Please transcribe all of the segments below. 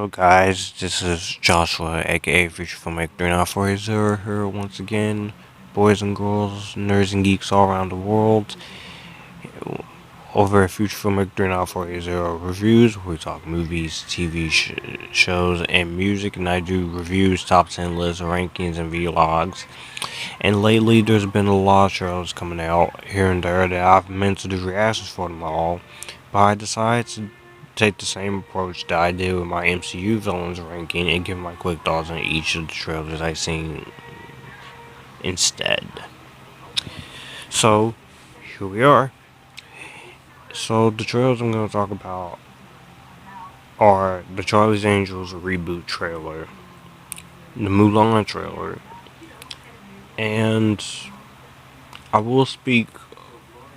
up, guys? This is Joshua, aka Future Filmmaker 3940 here once again. Boys and girls, nerds and geeks all around the world. Over at Future Filmmaker 3940 reviews, we talk movies, TV shows, and music, and I do reviews, top 10 lists, rankings, and vlogs. And lately, there's been a lot of shows coming out here and there that I've meant to do reactions for them all, but I decided to take the same approach that I did with my MCU villains ranking and give my quick thoughts on each of the trailers I've seen instead. So, here we are. So, the trailers I'm going to talk about are the Charlie's Angels reboot trailer, the Mulan trailer, and I will speak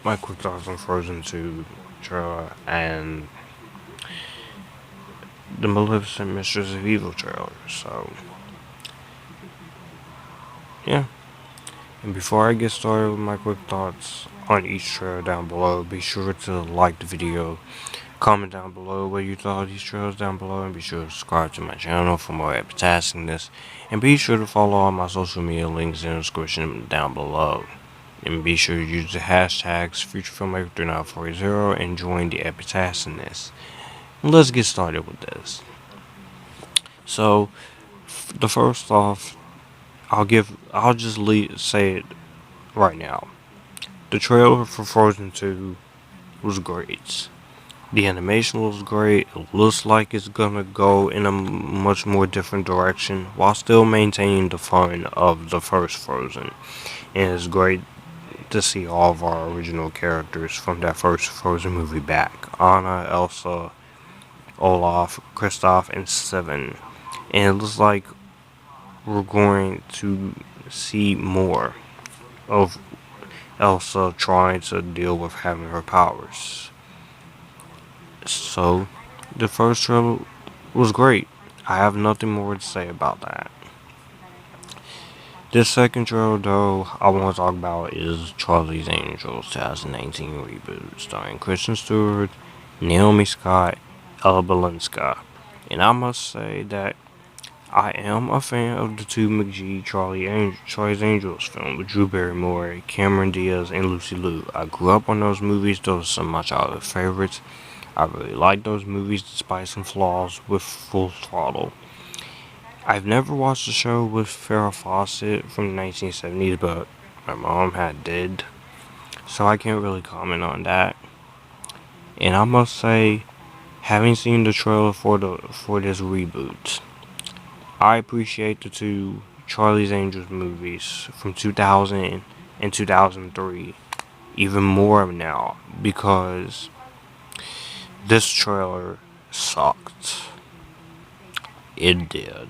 my quick thoughts on Frozen 2 trailer and the Maleficent Mistress of Evil trailer. So, yeah. And before I get started with my quick thoughts on each trailer down below, be sure to like the video, comment down below what you thought of these trailers down below, and be sure to subscribe to my channel for more epic taskiness. And be sure to follow all my social media links in the description down below. And be sure to use the hashtags FutureFilmmaker3940 and join the epic taskiness. Let's get started with this. So, the first off, I'll just say it right now. The trailer for Frozen 2 was great. The animation was great. It looks like it's gonna go in a much more different direction while still maintaining the fun of the first Frozen. And it's great to see all of our original characters from that first Frozen movie back. Anna, Elsa, Olaf, Kristoff, and Seven. And it looks like we're going to see more of Elsa trying to deal with having her powers. So, the first trailer was great. I have nothing more to say about that. This second trailer, though, I want to talk about is Charlie's Angels 2019 reboot, starring Kristen Stewart, Naomi Scott, Ella Balinska. And I must say that I am a fan of the two McGee Charlie's Angels films with Drew Barrymore, Cameron Diaz, and Lucy Liu. I grew up on those movies. Those are some of my childhood favorites. I really like those movies despite some flaws with Full Throttle. I've never watched the show with Farrah Fawcett from the 1970s, but my mom did. So I can't really comment on that. And I must say, having seen the trailer for this reboot, I appreciate the two Charlie's Angels movies from 2000 and 2003 even more now because this trailer sucked. It did.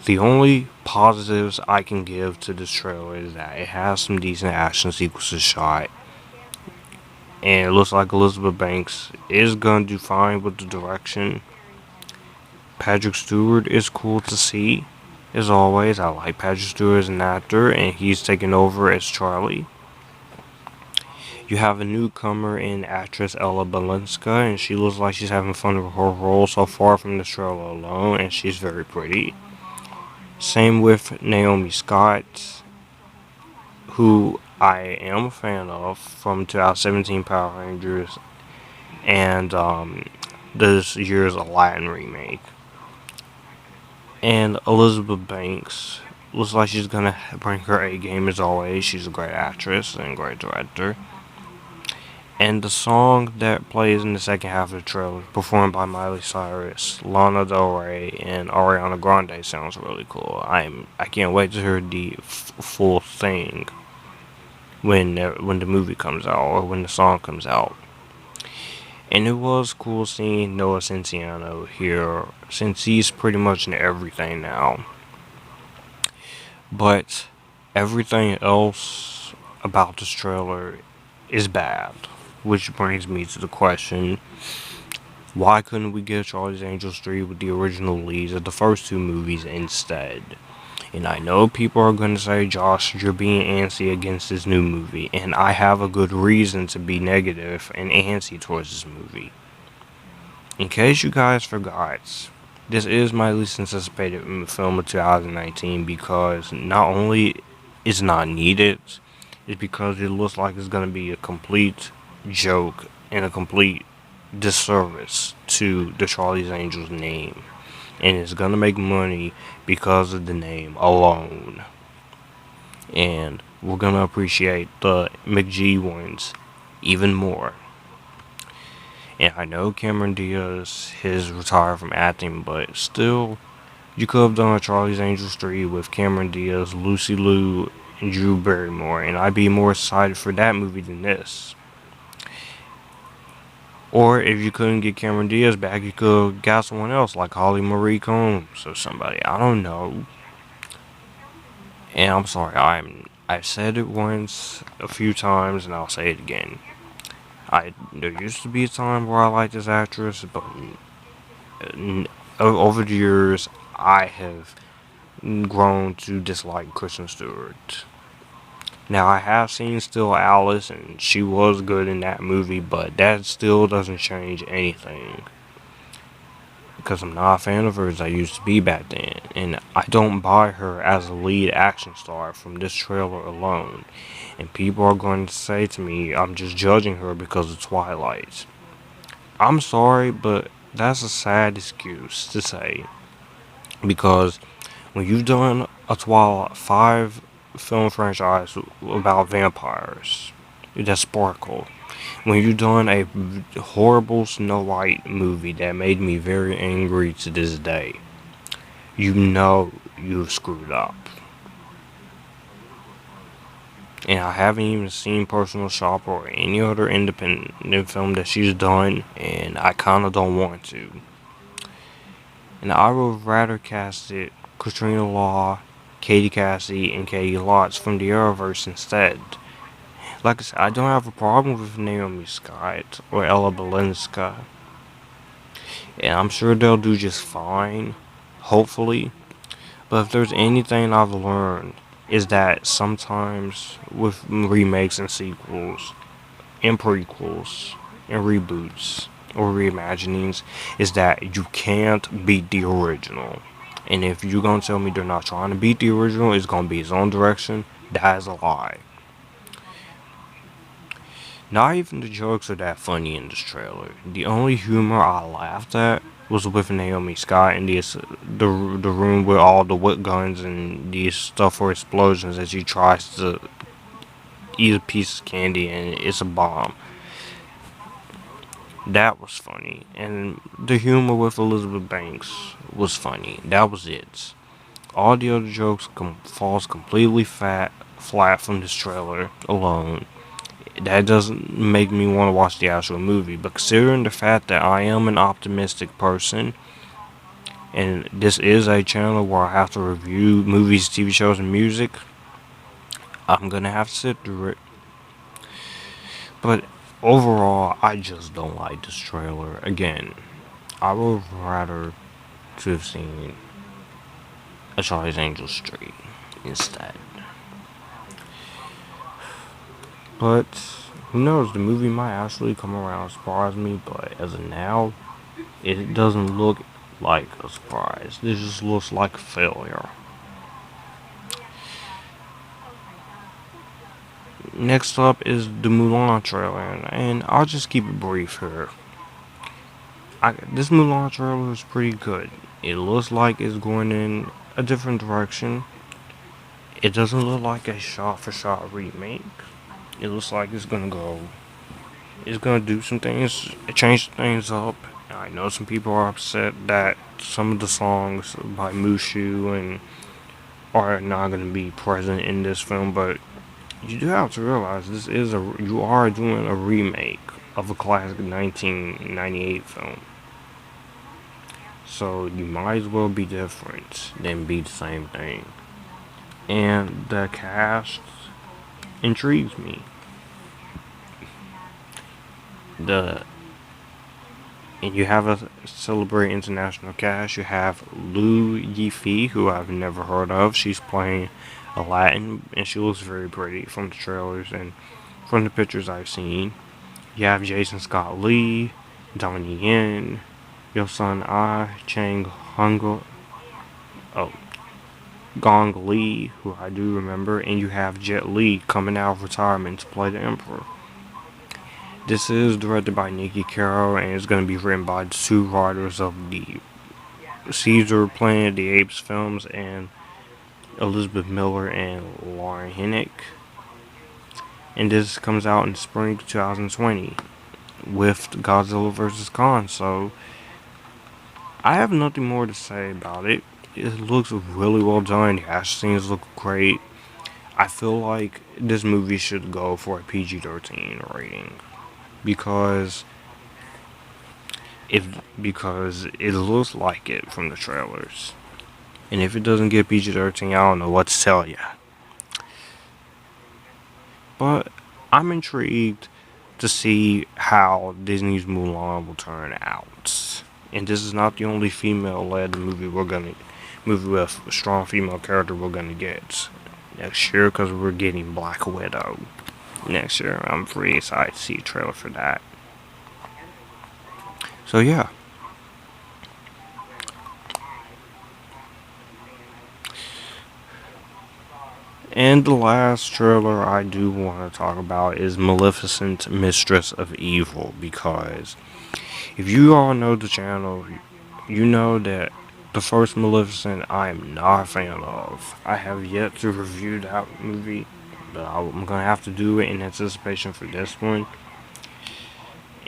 The only positives I can give to this trailer is that it has some decent action sequences shot. And it looks like Elizabeth Banks is going to do fine with the direction. Patrick Stewart is cool to see, as always. I like Patrick Stewart as an actor, and he's taking over as Charlie. You have a newcomer in actress Ella Balinska, and she looks like she's having fun with her role so far from the trailer alone, and she's very pretty. Same with Naomi Scott, who I am a fan of from 2017 Power Rangers and this year's Aladdin remake. And Elizabeth Banks looks like she's gonna bring her A game as always. She's a great actress and great director. And the song that plays in the second half of the trailer, performed by Miley Cyrus, Lana Del Rey, and Ariana Grande, sounds really cool. I can't wait to hear the full thing when the movie comes out or when the song comes out. And it was cool seeing Noah Centineo here, since he's pretty much in everything now. But everything else about this trailer is bad. Which brings me to the question, why couldn't we get Charlie's Angels 3 with the original leads of the first two movies instead? And I know people are going to say, Josh, you're being antsy against this new movie. And I have a good reason to be negative and antsy towards this movie. In case you guys forgot, this is my least anticipated film of 2019 because not only is not needed, it's because it looks like it's going to be a complete joke and a complete disservice to the Charlie's Angels name. And it's going to make money because of the name alone. And we're going to appreciate the McG ones even more. And I know Cameron Diaz has retired from acting, but still, you could have done a Charlie's Angels 3 with Cameron Diaz, Lucy Liu, and Drew Barrymore, and I'd be more excited for that movie than this. Or if you couldn't get Cameron Diaz back, you could have got someone else like Holly Marie Combs or somebody. I don't know. And I'm sorry, I've said it once a few times, and I'll say it again. There used to be a time where I liked this actress, but over the years, I have grown to dislike Kristen Stewart. Now, I have seen Still Alice, and she was good in that movie, but that still doesn't change anything. Because I'm not a fan of her as I used to be back then, and I don't buy her as a lead action star from this trailer alone. And people are going to say to me, I'm just judging her because of Twilight. I'm sorry, but that's a sad excuse to say. Because when you've done a Twilight 5 film franchise about vampires that sparkle, when you've done a horrible Snow White movie that made me very angry to this day, you know you've screwed up. And I haven't even seen Personal Shopper or any other independent film that she's done, and I kinda don't want to. And I would rather cast it Katrina Law, Katie Cassie, and Katie Lotz from the Arrowverse instead. Like I said, I don't have a problem with Naomi Scott or Ella Balinska. And I'm sure they'll do just fine, hopefully. But if there's anything I've learned, is that sometimes with remakes and sequels, and prequels, and reboots, or reimaginings, is that you can't beat the original. And if you're gonna tell me they're not trying to beat the original, it's gonna be its own direction, that is a lie. Not even the jokes are that funny in this trailer. The only humor I laughed at was with Naomi Scott in the room with all the whip guns and the stuff for explosions as she tries to eat a piece of candy and it's a bomb. That was funny. And the humor with Elizabeth Banks was funny. That was it. All the other jokes falls completely flat from this trailer alone. That doesn't make me want to watch the actual movie, but considering the fact that I am an optimistic person, and this is a channel where I have to review movies, TV shows, and music, I'm gonna have to sit through it. But overall, I just don't like this trailer. Again, I would rather to have seen a Charlie's Angels 3 instead. But who knows? The movie might actually come around and surprise me. But as of now, it doesn't look like a surprise. This just looks like a failure. Next up is the Mulan trailer, and I'll just keep it brief here. This Mulan trailer is pretty good. It looks like it's going in a different direction. It doesn't look like a shot-for-shot remake. It looks like it's gonna do some things, change things up. I know some people are upset that some of the songs by Mushu and are not gonna be present in this film, but you do have to realize you are doing a remake of a classic 1998 film. So you might as well be different than be the same thing. And the cast intrigues me. And you have a Celebrate International cast. You have Liu Yifei, who I've never heard of. She's playing Aladdin, and she looks very pretty from the trailers and from the pictures I've seen. You have Jason Scott Lee, Donnie Yen, Your son I Chang Hung oh, Gong Li, who I do remember, and you have Jet Li coming out of retirement to play the Emperor. This is directed by Nikki Caro and it's going to be written by the two writers of the Caesar Planet of the Apes films and Elizabeth Miller and Lauren Hennick. And this comes out in spring 2020 with Godzilla vs. Kong. So I have nothing more to say about it. It looks really well done. The action scenes look great. I feel like this movie should go for a PG-13 rating because because it looks like it from the trailers. And if it doesn't get PG-13, I don't know what to tell you. But I'm intrigued to see how Disney's Mulan will turn out. And this is not the only female-led movie with a strong female character we're gonna get next year, because we're getting Black Widow next year. I'm pretty excited to see a trailer for that. So yeah. And the last trailer I do want to talk about is Maleficent, Mistress of Evil, because if you all know the channel, you know that the first Maleficent I am not a fan of. I have yet to review that movie, but I'm going to have to do it in anticipation for this one.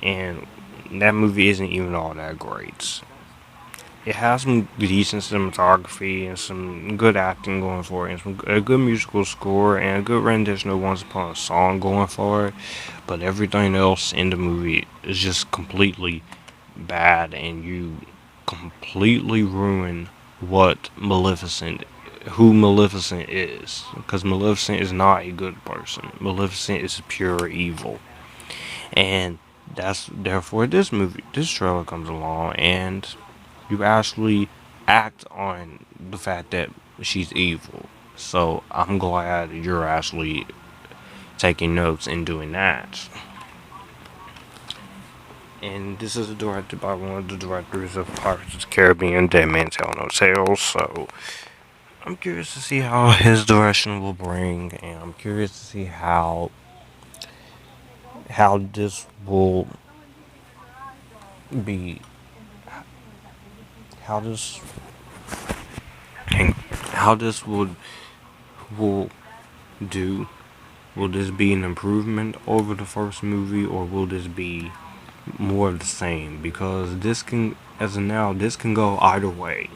And that movie isn't even all that great. It has some decent cinematography and some good acting going for it, and a good musical score and a good rendition of Once Upon a Song going for it. But everything else in the movie is just completely bad, and you completely ruin who Maleficent is. Because Maleficent is not a good person. Maleficent is pure evil. And that's therefore this trailer comes along and you actually act on the fact that she's evil. So I'm glad you're actually taking notes and doing that. And this is directed by one of the directors of Pirates of the Caribbean, Dead Man Tell No Tales. So I'm curious to see how his direction will bring, and I'm curious to see how this will be, how this how this will do. Will this be an improvement over the first movie, or will this be more of the same? Because this can, as of now, this can go either way.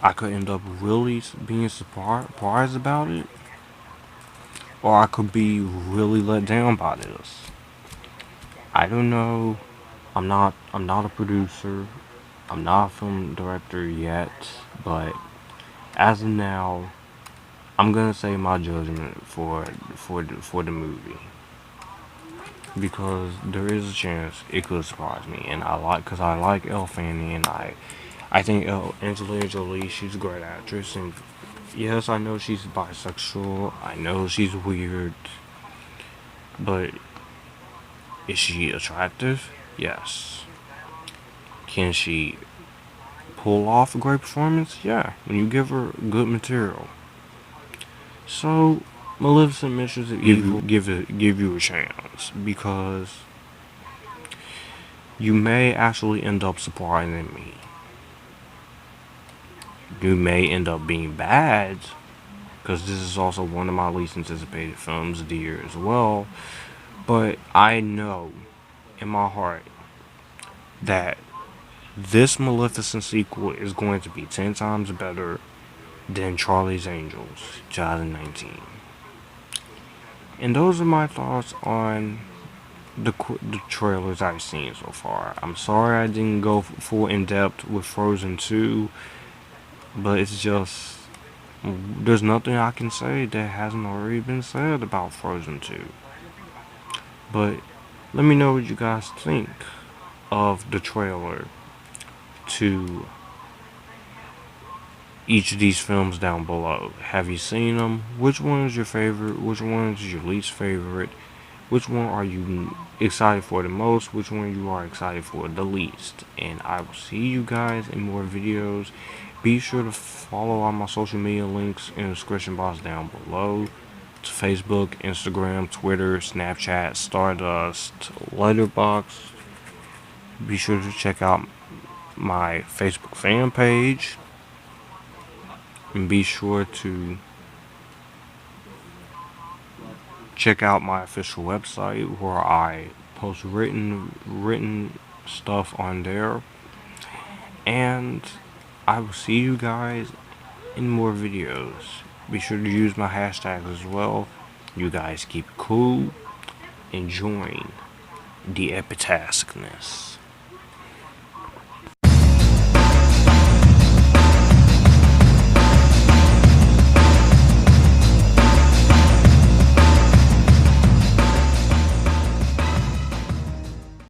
I could end up really being surprised about it, or I could be really let down by this. I don't know. I'm not a producer. I'm not a film director yet, but as of now, I'm gonna say my judgment for the movie, because there is a chance it could surprise me, and because I like Elle Fanning, and I think Angelina Jolie, she's a great actress, and yes, I know she's bisexual, I know she's weird, but is she attractive? Yes. Can she pull off a great performance? Yeah, when you give her good material. So, Maleficent, Mistress of Evil, give you a chance, because you may actually end up surprising me. You may end up being bad, because this is also one of my least anticipated films of the year as well. But I know in my heart that this Maleficent sequel is going to be 10 times better than Charlie's Angels 2019. And those are my thoughts on the trailers I've seen so far. I'm sorry I didn't go full in depth with Frozen 2, but it's just, there's nothing I can say that hasn't already been said about Frozen 2. But let me know what you guys think of the trailer to each of these films down below. Have you seen them? Which one is your favorite? Which one is your least favorite? which one are you excited for the most, which one you are excited for the least. And I will see you guys in more videos. Be sure to follow all my social media links in the description box down below. It's Facebook, Instagram, Twitter, Snapchat, Stardust, Letterboxd. Be sure to check out my Facebook fan page. And be sure to check out my official website where I post written stuff on there. And I will see you guys in more videos. Be sure to use my hashtags as well. You guys keep it cool, enjoying the epitaskness.